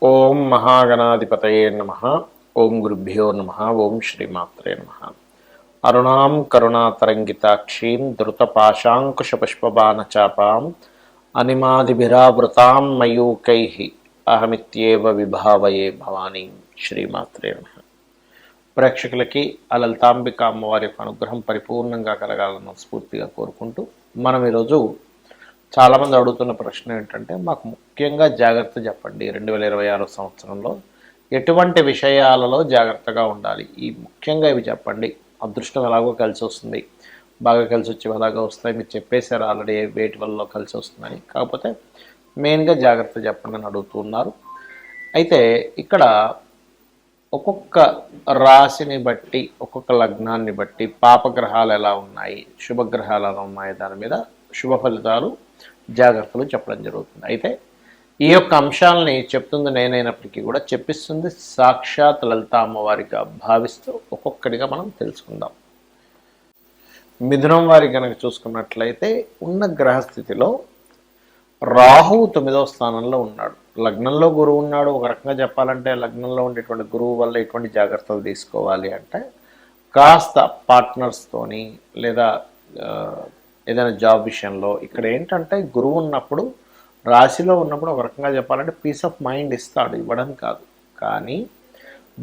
ఓం మహాగణాధిపతయే నమః. ఓం గురుభ్యో నమః. ఓం శ్రీమాత్రే నమః. అరుణాం కరుణాతరంగితాక్షీం ధృతపాశాంకుశపుష్పబాణచాపాం అనిమాదిభిరావృతాం మయూకైః అహమిత్యేవ విభావయే భవానీం. శ్రీమాత్రే నమః. ప్రేక్షకులకి ఆ లలితాంబిక అమ్మవారి యొక్క అనుగ్రహం పరిపూర్ణంగా కలగాలని స్ఫూర్తిగా కోరుకుంటూ మనం ఈరోజు చాలామంది అడుగుతున్న ప్రశ్న ఏంటంటే, మాకు ముఖ్యంగా జాగ్రత్త చెప్పండి, 2026 సంవత్సరంలో ఎటువంటి విషయాలలో జాగ్రత్తగా ఉండాలి, ఈ ముఖ్యంగా ఇవి చెప్పండి. అదృష్టం ఎలాగో కలిసి వస్తుంది, బాగా కలిసి వచ్చేవి ఎలాగో వస్తాయి, మీరు చెప్పేశారు ఆల్రెడీ వేటి వల్ల కలిసి వస్తుందని. కాకపోతే మెయిన్గా జాగ్రత్త చెప్పండి అని అడుగుతున్నారు. అయితే ఇక్కడ ఒక్కొక్క రాశిని బట్టి, ఒక్కొక్క లగ్నాన్ని బట్టి పాపగ్రహాలు ఎలా ఉన్నాయి, శుభగ్రహాలు ఎలా ఉన్నాయి, దాని మీద శుభ ఫలితాలు జాగ్రత్తలు చెప్పడం జరుగుతుంది. అయితే ఈ యొక్క అంశాలని చెప్తుంది నేనైనప్పటికీ కూడా చెప్పిస్తుంది సాక్షాత్ లలిత అమ్మవారిగా భావిస్తూ ఒక్కొక్కటిగా మనం తెలుసుకుందాం. మిథునం వారి కనుక చూసుకున్నట్లయితే ఉన్న గ్రహస్థితిలో రాహువు 9వ స్థానంలో ఉన్నాడు, లగ్నంలో గురువు ఉన్నాడు. ఒక రకంగా చెప్పాలంటే లగ్నంలో ఉండేటువంటి గురువు వల్ల ఎటువంటి జాగ్రత్తలు తీసుకోవాలి అంటే, కాస్త పార్ట్నర్స్తోని లేదా ఏదైనా జాబ్ విషయంలో, ఇక్కడ ఏంటంటే గురువు ఉన్నప్పుడు, రాశిలో ఉన్నప్పుడు ఒక రకంగా చెప్పాలంటే పీస్ ఆఫ్ మైండ్ ఇస్తాడు, ఇవ్వడం కాదు. కానీ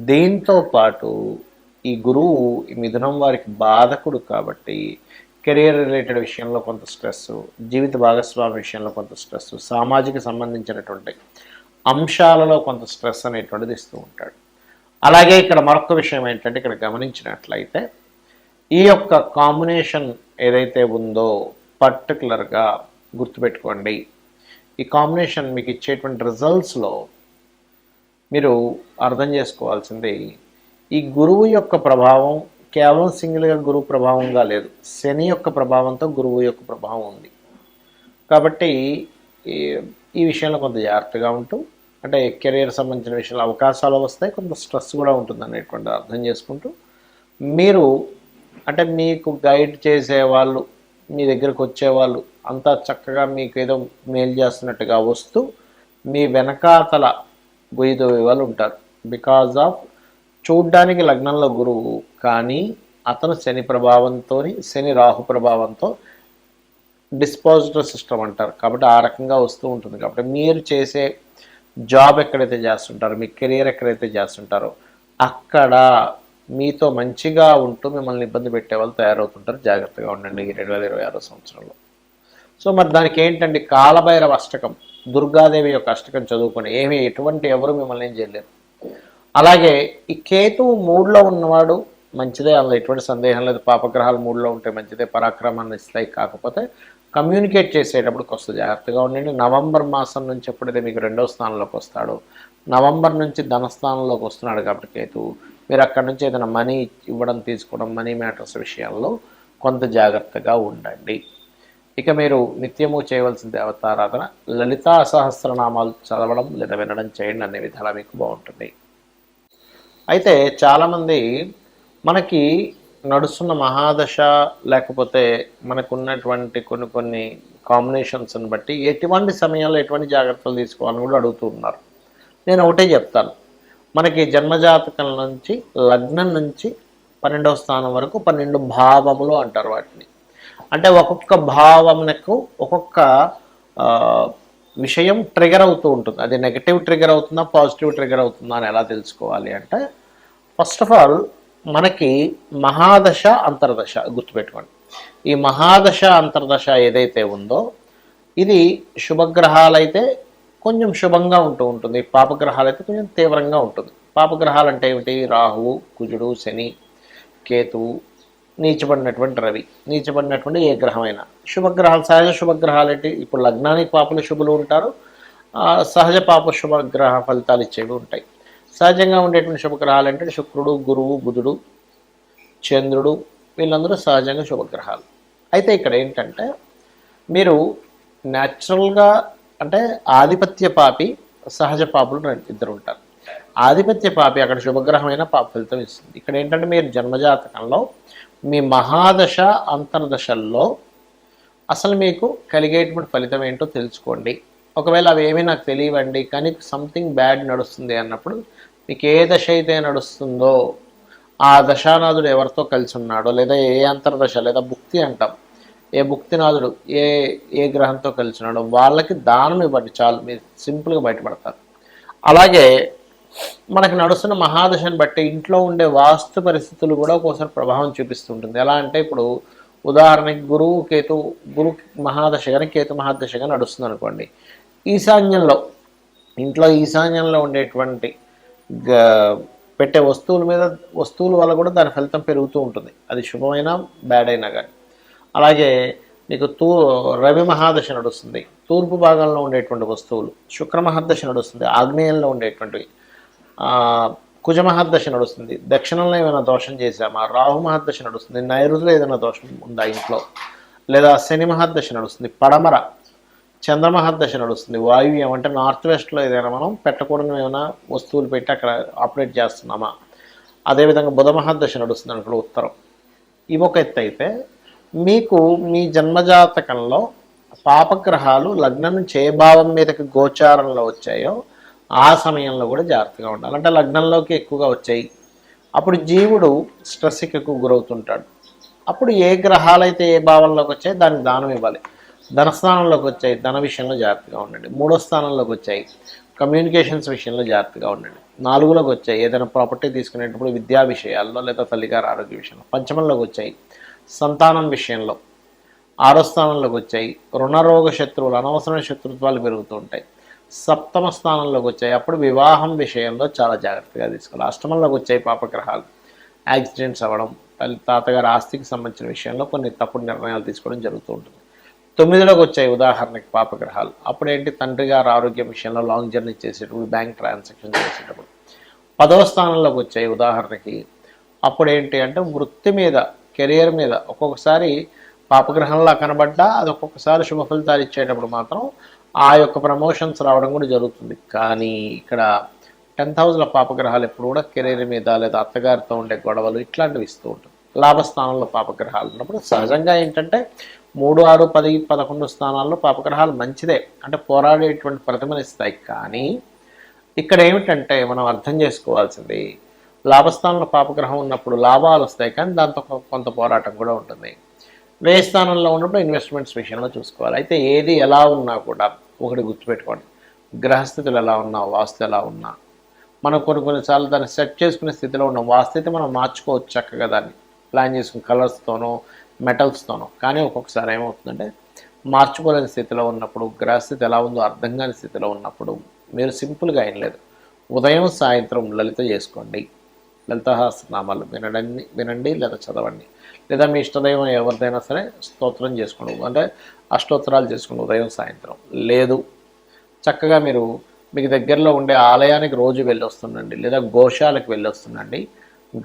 దీంతో పాటు ఈ గురువు ఈ మిథునం వారికి బాధకుడు కాబట్టి కెరియర్ రిలేటెడ్ విషయంలో కొంత స్ట్రెస్, జీవిత భాగస్వామి విషయంలో కొంత స్ట్రెస్, సామాజిక సంబంధించినటువంటి అంశాలలో కొంత స్ట్రెస్ అనేటువంటిది ఇస్తూ ఉంటాడు. అలాగే ఇక్కడ మరొక విషయం ఏంటంటే, ఇక్కడ గమనించినట్లయితే ఈ యొక్క కాంబినేషన్ ఏదైతే ఉందో పర్టికులర్గా గుర్తుపెట్టుకోండి. ఈ కాంబినేషన్ మీకు ఇచ్చేటువంటి రిజల్ట్స్లో మీరు అర్థం చేసుకోవాల్సింది, ఈ గురువు యొక్క ప్రభావం కేవలం సింగిల్గా గురువు ప్రభావంగా లేదు, శని యొక్క ప్రభావంతో గురువు యొక్క ప్రభావం ఉంది. కాబట్టి ఈ విషయంలో కొంత జాగ్రత్తగా ఉంటూ, అంటే కెరీర్ సంబంధించిన విషయాలు అవకాశాలు వస్తాయి, కొంత స్ట్రెస్ కూడా ఉంటుంది అనేటువంటి అర్థం చేసుకుంటూ, మీరు అంటే మీకు గైడ్ చేసేవాళ్ళు, మీ దగ్గరకు వచ్చేవాళ్ళు అంతా చక్కగా మీకు ఏదో మేలు చేస్తున్నట్టుగా వస్తూ మీ వెనకాతల గొయ్యిదోవే వాళ్ళు ఉంటారు. బికాజ్ ఆఫ్ చూడ్డానికి లగ్నంలో గురువు, కానీ అతను శని ప్రభావంతో, శని రాహు ప్రభావంతో డిస్పాజిటర్ సిస్టమ్ అంటారు. కాబట్టి ఆ రకంగా వస్తూ ఉంటుంది. కాబట్టి మీరు చేసే జాబ్ ఎక్కడైతే చేస్తుంటారో, మీ కెరీర్ ఎక్కడైతే చేస్తుంటారో అక్కడ మీతో మంచిగా ఉంటూ మిమ్మల్ని ఇబ్బంది పెట్టే వాళ్ళు తయారవుతుంటారు. జాగ్రత్తగా ఉండండి ఈ 2026 సంవత్సరంలో. సో మరి దానికి ఏంటంటే, కాలభైరవ అష్టకం, దుర్గాదేవి యొక్క అష్టకం చదువుకొని ఎటువంటి ఎవరు మిమ్మల్ని ఏం చేయలేరు. అలాగే ఈ కేతువు 3లో ఉన్నవాడు మంచిదే, అందులో ఎటువంటి సందేహం లేదు. పాపగ్రహాలు 3లో ఉంటే మంచిదే, పరాక్రమాన్ని ఇస్తాయి. కాకపోతే కమ్యూనికేట్ చేసేటప్పుడు కొంత జాగ్రత్తగా ఉండండి. నవంబర్ మాసం నుంచి ఎప్పుడైతే మీకు 2వ స్థానంలోకి వస్తాడో, నవంబర్ నుంచి ధనస్థానంలోకి వస్తున్నాడు కాబట్టి కేతువు, మీరు అక్కడి నుంచి ఏదైనా మనీ ఇవ్వడం తీసుకోవడం, మనీ మ్యాటర్స్ విషయాల్లో కొంత జాగ్రత్తగా ఉండండి. ఇక మీరు నిత్యము చేయవలసిన దేవతారాధన, లలితా సహస్రనామాలు చదవడం లేదా వినడం చేయండి, అనే విధాలా మీకు బాగుంటుంది. అయితే చాలామంది మనకి నడుస్తున్న మహాదశ లేకపోతే మనకున్నటువంటి కొన్ని కాంబినేషన్స్ని బట్టి ఎటువంటి సమయంలో ఎటువంటి జాగ్రత్తలు తీసుకోవాలని కూడా అడుగుతూ ఉన్నారు. నేను ఒకటే చెప్తాను, మనకి జన్మజాతకం నుంచి లగ్నం నుంచి 12వ స్థానం వరకు 12 భావములు అంటారు వాటిని. అంటే ఒక్కొక్క భావమునకు ఒక్కొక్క విషయం ట్రిగర్ అవుతూ ఉంటుంది. అది నెగటివ్ ట్రిగర్ అవుతుందా, పాజిటివ్ ట్రిగర్ అవుతుందా అని ఎలా తెలుసుకోవాలి అంటే, ఫస్ట్ ఆఫ్ ఆల్ మనకి మహాదశ అంతర్దశ గుర్తుపెట్టుకోండి. ఈ మహాదశ అంతర్దశ ఏదైతే ఉందో ఇది శుభగ్రహాలైతే కొంచెం శుభంగా ఉంటుంది, పాపగ్రహాలు అయితే కొంచెం తీవ్రంగా ఉంటుంది. పాపగ్రహాలు అంటే ఏమిటి? రాహువు, కుజుడు, శని, కేతువు, నీచబడినటువంటి రవి, నీచబడినటువంటి ఏ గ్రహమైనా. శుభగ్రహాలు, సహజ శుభగ్రహాలు ఏంటి? ఇప్పుడు లగ్నానికి పాపల శుభులు ఉంటారు, సహజ పాప శుభగ్రహ ఫలితాలు ఇచ్చేవి ఉంటాయి. సహజంగా ఉండేటువంటి శుభగ్రహాలు అంటే శుక్రుడు, గురువు, బుధుడు, చంద్రుడు, వీళ్ళందరూ సహజంగా శుభగ్రహాలు. అయితే ఇక్కడ ఏంటంటే, మీరు న్యాచురల్గా అంటే ఆధిపత్య పాపి, సహజ పాపులు ఇద్దరు ఉంటారు. ఆధిపత్య పాపి అక్కడ శుభగ్రహమైన పాప ఫలితం ఇస్తుంది. ఇక్కడ ఏంటంటే, మీరు జన్మజాతకంలో మీ మహాదశ అంతర్దశల్లో అసలు మీకు కలిగేటువంటి ఫలితం ఏంటో తెలుసుకోండి. ఒకవేళ అవి ఏమీ నాకు తెలియవండి కానీ సంథింగ్ బ్యాడ్ నడుస్తుంది అన్నప్పుడు మీకు ఏ దశ అయితే నడుస్తుందో ఆ దశానాథుడు ఎవరితో కలిసి ఉన్నాడో, లేదా ఏ అంతర్దశ లేదా భుక్తి అంటాం, ఏ భుక్తినాథుడు ఏ ఏ గ్రహంతో కలిసి ఉన్నాడో వాళ్ళకి దానం ఇవ్వండి చాలు, మీరు సింపుల్గా బయటపడతారు. అలాగే మనకి నడుస్తున్న మహాదశను బట్టి ఇంట్లో ఉండే వాస్తు పరిస్థితులు కూడా ఒక్కోసారి ప్రభావం చూపిస్తుంటుంది. ఎలా అంటే ఇప్పుడు ఉదాహరణకి గురు మహాదశ కానీ కేతు మహాదశ కానీ నడుస్తుంది అనుకోండి, ఈశాన్యంలో ఇంట్లో ఈశాన్యంలో ఉండేటువంటి పెట్టే వస్తువుల వల్ల కూడా దాని ఫలితం పెరుగుతూ ఉంటుంది, అది శుభమైనా బ్యాడ్ అయినా కానీ. అలాగే మీకు రవి మహాదశ నడుస్తుంది, తూర్పు భాగంలో ఉండేటువంటి వస్తువులు. శుక్ర మహాదశ నడుస్తుంది, ఆగ్నేయంలో ఉండేటువంటివి. కుజ మహాదశ నడుస్తుంది, దక్షిణంలో ఏమైనా దోషం చేశామా. రాహు మహాదశ నడుస్తుంది, నైరుతిలో ఏదైనా దోషం ఉందా ఇంట్లో. లేదా శని మహాదశ నడుస్తుంది, పడమర. చంద్రమహాదశ నడుస్తుంది, వాయువ్యం అంటే నార్త్ వెస్ట్లో ఏదైనా మనం పెట్టకూడని ఏమైనా వస్తువులు పెట్టి అక్కడ ఆపరేట్ చేస్తున్నామా. అదేవిధంగా బుధ మహాదశ నడుస్తుంది అనుకో ఉత్తరం. ఇవి ఒక ఎత్తు అయితే, మీకు మీ జన్మజాతకంలో పాపగ్రహాలు లగ్నం నుంచి ఏ భావం మీదకి గోచారంలో వచ్చాయో ఆ సమయంలో కూడా జాగ్రత్తగా ఉండాలి. అంటే లగ్నంలోకి ఎక్కువగా వచ్చాయి, అప్పుడు జీవుడు స్ట్రెస్కి ఎక్కువ గురవుతుంటాడు. అప్పుడు ఏ గ్రహాలైతే ఏ భావంలోకి వచ్చాయి దానికి దానం ఇవ్వాలి. ధనస్థానంలోకి వచ్చాయి, ధన విషయంలో జాగ్రత్తగా ఉండండి. 3వ స్థానంలోకి వచ్చాయి, కమ్యూనికేషన్స్ విషయంలో జాగ్రత్తగా ఉండండి. 4లోకి వచ్చాయి, ఏదైనా ప్రాపర్టీ తీసుకునేటప్పుడు విద్యా విషయాల్లో లేదా తల్లిగారి ఆరోగ్య విషయంలో. 5మంలోకి వచ్చాయి, సంతానం విషయంలో. 6వ స్థానంలోకి వచ్చాయి, రుణరోగ శత్రువులు, అనవసరమైన శత్రుత్వాలు పెరుగుతూ ఉంటాయి. 7మ స్థానంలోకి వచ్చాయి, అప్పుడు వివాహం విషయంలో చాలా జాగ్రత్తగా తీసుకోవాలి. 8మంలోకి వచ్చాయి పాపగ్రహాలు, యాక్సిడెంట్స్ అవ్వడం, తాతగారి ఆస్తికి సంబంధించిన విషయంలో కొన్ని తప్పుడు నిర్ణయాలు తీసుకోవడం జరుగుతూ ఉంటుంది. 9లోకి వచ్చాయి ఉదాహరణకి పాపగ్రహాలు, అప్పుడేంటి తండ్రి గారు ఆరోగ్యం విషయంలో లాంగ్ జర్నీ చేసేటప్పుడు, బ్యాంక్ ట్రాన్సాక్షన్ చేసేటప్పుడు. 10వ స్థానంలోకి వచ్చాయి ఉదాహరణకి, అప్పుడేంటి అంటే వృత్తి మీద, కెరియర్ మీద ఒక్కొక్కసారి పాపగ్రహంలా కనబడ్డా అది ఒక్కొక్కసారి శుభ ఫలితాలు ఇచ్చేటప్పుడు మాత్రం ఆ యొక్క ప్రమోషన్స్ రావడం కూడా జరుగుతుంది. కానీ ఇక్కడ 10th హౌస్లో పాపగ్రహాలు ఎప్పుడు కూడా కెరీర్ మీద లేదా అత్తగారితో ఉండే గొడవలు ఇట్లాంటివి ఇస్తూ ఉంటుంది. లాభస్థానంలో పాపగ్రహాలు ఉన్నప్పుడు సహజంగా ఏంటంటే 3, 6, 10, 11 స్థానాల్లో పాపగ్రహాలు మంచిదే, అంటే పోరాడేటువంటి ప్రతిమనిస్తాయి. కానీ ఇక్కడ ఏమిటంటే మనం అర్థం చేసుకోవాల్సింది, లాభస్థానంలో పాపగ్రహం ఉన్నప్పుడు లాభాలు వస్తాయి కానీ దాంతో కొంత పోరాటం కూడా ఉంటుంది. వ్యయ స్థానంలో ఉన్నప్పుడు ఇన్వెస్ట్మెంట్స్ విషయంలో చూసుకోవాలి. అయితే ఏది ఎలా ఉన్నా కూడా ఒకటి గుర్తుపెట్టుకోండి, గ్రహస్థితులు ఎలా ఉన్నా, వాస్తు ఎలా ఉన్నా, మనం కొన్నిసార్లు దాన్ని సెట్ చేసుకునే స్థితిలో ఉన్నాం. వాస్తు మనం మార్చుకోవచ్చు చక్కగా, దాన్ని ప్లాన్ చేసుకుని కలర్స్తోనో మెటల్స్తోనో. కానీ ఒక్కొక్కసారి ఏమవుతుందంటే మార్చుకోలేని స్థితిలో ఉన్నప్పుడు, గ్రహస్థితి ఎలా ఉందో అర్థం కాని స్థితిలో ఉన్నప్పుడు మీరు సింపుల్గా ఏం లేదు, ఉదయం సాయంత్రం లలిత చేసుకోండి. లలితాసహస్రనామాలు వినండి లేదా చదవండి. లేదా మీ ఇష్టదైవం ఎవరిదైనా సరే స్తోత్రం చేసుకోండి, అంటే అష్టోత్తరాలు చేసుకోండి ఉదయం సాయంత్రం. లేదు చక్కగా మీకు దగ్గరలో ఉండే ఆలయానికి రోజు వెళ్ళొస్తుండండి, లేదా గోశాలకు వెళ్ళొస్తుండండి.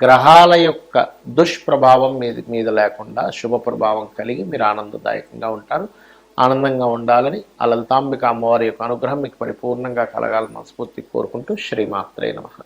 గ్రహాల యొక్క దుష్ప్రభావం మీద లేకుండా శుభ ప్రభావం కలిగి మీరు ఆనందదాయకంగా ఉంటారు. ఆనందంగా ఉండాలని ఆ లలితాంబిక అమ్మవారి యొక్క అనుగ్రహం మీకు పరిపూర్ణంగా కలగాలని మనస్ఫూర్తి కోరుకుంటూ శ్రీమాత్రే నమః.